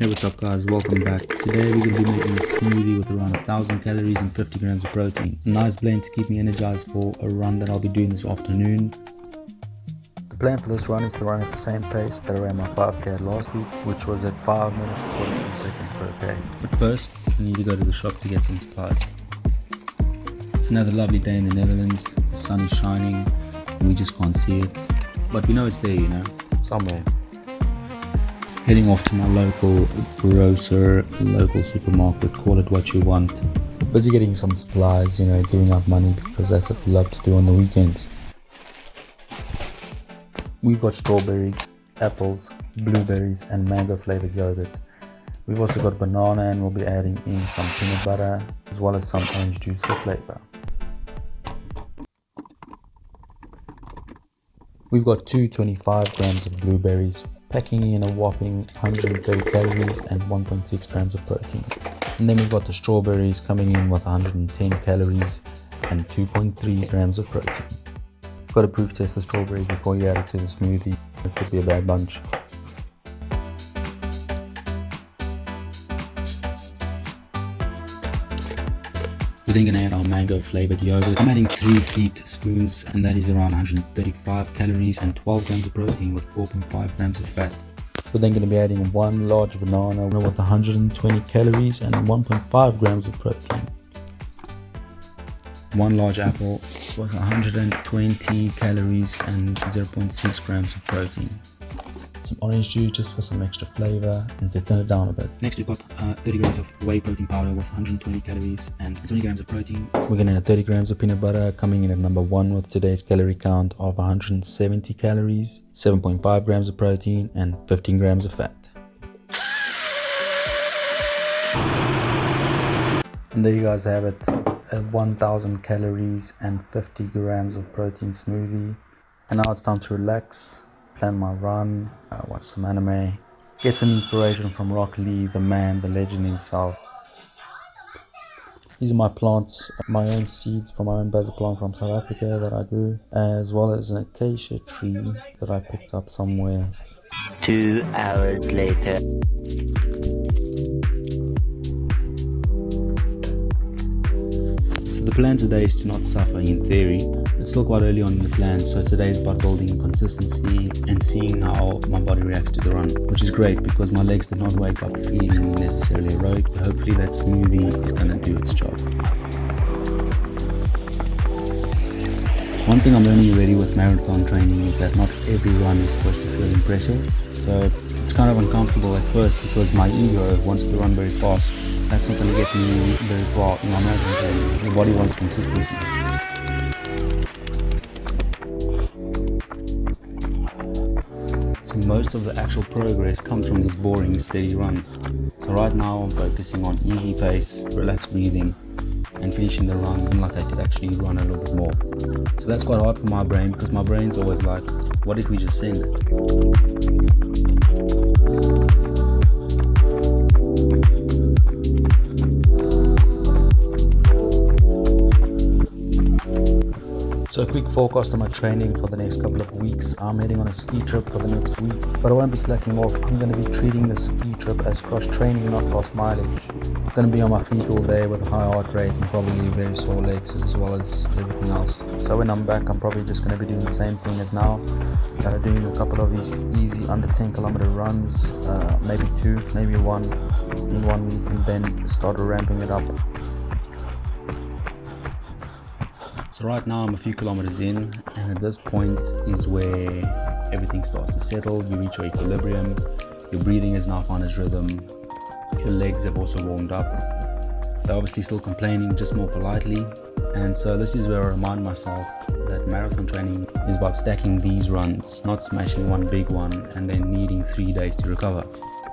Hey, what's up guys, welcome back. Today we're going to be making a smoothie with around 1000 calories and 50 grams of protein. A nice blend to keep me energized for a run that I'll be doing this afternoon. The plan for this run is to run at the same pace that I ran my 5k last week, which was at 5 minutes and 42 seconds per k. But first, I need to go to the shop to get some supplies. It's another lovely day in the Netherlands. The sun is shining, we just can't see it. But we know it's there, you know, somewhere. Heading off to my local grocer, local supermarket, call it what you want. Busy getting some supplies, you know, giving out money because that's what we love to do on the weekends. We've got strawberries, apples, blueberries and mango flavored yogurt. We've also got banana and we'll be adding in some peanut butter as well as some orange juice for flavor. We've got 225 grams of blueberries, packing in a whopping 130 calories and 1.6 grams of protein. And then we've got the strawberries coming in with 110 calories and 2.3 grams of protein. Got to proof test the strawberry before you add it to the smoothie. It could be a bad bunch. We're then going to add our mango flavored yogurt. I'm adding 3 heaped spoons and that is around 135 calories and 12 grams of protein with 4.5 grams of fat. We're then going to be adding 1 large banana with 120 calories and 1.5 grams of protein. 1 large apple with 120 calories and 0.6 grams of protein. Some orange juice just for some extra flavor and to thin it down a bit. Next we've got 30 grams of whey protein powder with 120 calories and 20 grams of protein. We're going to add 30 grams of peanut butter, coming in at number 1 with today's calorie count of 170 calories, 7.5 grams of protein and 15 grams of fat. And there you guys have it, a 1000 calories and 50 grams of protein smoothie. And now it's time to relax, plan my run, watch some anime, get some inspiration from Rock Lee, the man, the legend himself. These are my plants, my own seeds from my own basil plant from South Africa that I grew, as well as an acacia tree that I picked up somewhere. 2 hours later. So the plan today is to not suffer in theory. It's still quite early on in the plan, so today is about building consistency and seeing how my body reacts to the run, which is great because my legs did not wake up feeling necessarily heroic. Hopefully that smoothie is going to do its job. One thing I'm learning already with marathon training is that not every run is supposed to feel impressive, so it's kind of uncomfortable at first because my ego wants to run very fast. That's not going to get me very far in my marathon training. The body wants consistency. So most of the actual progress comes from these boring, steady runs. So right now I'm focusing on easy pace, relaxed breathing, and finishing the run like I could actually run a little bit more. So that's quite hard for my brain because my brain's always like, what if we just send it? So a quick forecast on my training for the next couple of weeks. I'm heading on a ski trip for the next week, but I won't be slacking off. I'm going to be treating the ski trip as cross training, not lost mileage. I'm going to be on my feet all day with a high heart rate and probably very sore legs as well as everything else. So when I'm back, I'm probably just going to be doing the same thing as now, doing a couple of these easy under 10 kilometer runs, maybe 2, maybe 1 in 1 week, and then start ramping it up. So right now I'm a few kilometers in, and at this point is where everything starts to settle. You reach your equilibrium, your breathing has now found its rhythm, your legs have also warmed up. They're obviously still complaining, just more politely. And so this is where I remind myself that marathon training is about stacking these runs, not smashing one big one and then needing 3 days to recover.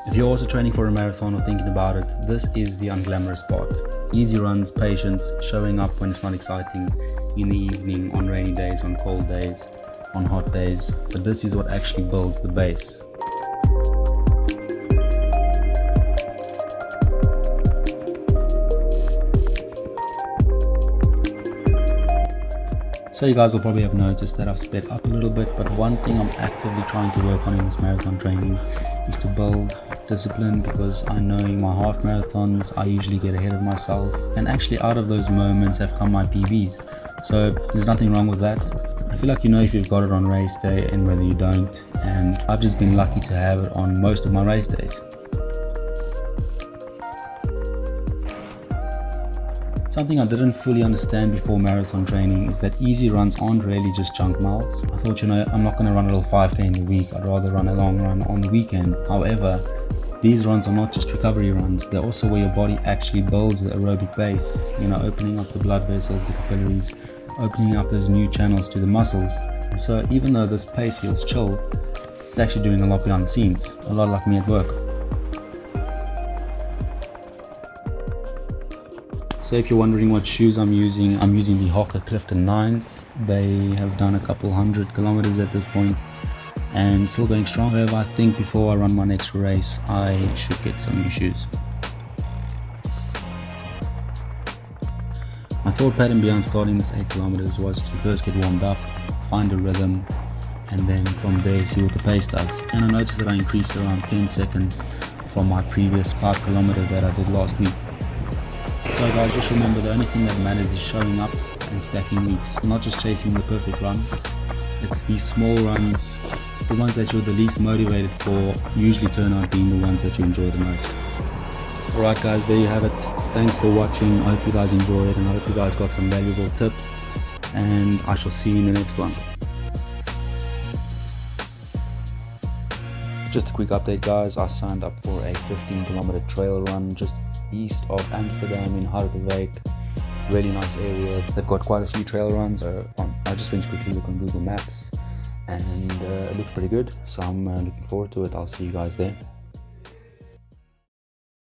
If you're also training for a marathon or thinking about it, this is the unglamorous part. Easy runs, patience, showing up when it's not exciting, in the evening, on rainy days, on cold days, on hot days, but this is what actually builds the base. So you guys will probably have noticed that I've sped up a little bit, but one thing I'm actively trying to work on in this marathon training is to build discipline, because I know in my half marathons I usually get ahead of myself, and actually out of those moments have come my PBs, so there's nothing wrong with that. I feel like you know if you've got it on race day and whether you don't, and I've just been lucky to have it on most of my race days. Something I didn't fully understand before marathon training is that easy runs aren't really just junk miles. I thought, I'm not going to run a little 5k in the week, I'd rather run a long run on the weekend. However, these runs are not just recovery runs, they're also where your body actually builds the aerobic base, opening up the blood vessels, the capillaries, opening up those new channels to the muscles. So even though this pace feels chill, it's actually doing a lot behind the scenes, a lot like me at work. So if you're wondering what shoes I'm using the Hoka Clifton 9s. They have done a couple 100 kilometers at this point and still going strong. However, I think before I run my next race, I should get some new shoes. My thought pattern beyond starting this 8 kilometers was to first get warmed up, find a rhythm, and then from there see what the pace does. And I noticed that I increased around 10 seconds from my previous 5 kilometer that I did last week. So guys, just remember the only thing that matters is showing up and stacking weeks, not just chasing the perfect run. It's these small runs, the ones that you're the least motivated for, usually turn out being the ones that you enjoy the most. Alright guys, there you have it. Thanks for watching. I hope you guys enjoyed and I hope you guys got some valuable tips, and I shall see you in the next one. Just a quick update guys, I signed up for a 15 kilometer trail run just east of Amsterdam in Harderwijk. Really nice area. They've got quite a few trail runs. I just went to quickly look on Google Maps and it looks pretty good, so I'm looking forward to it. I'll see you guys there.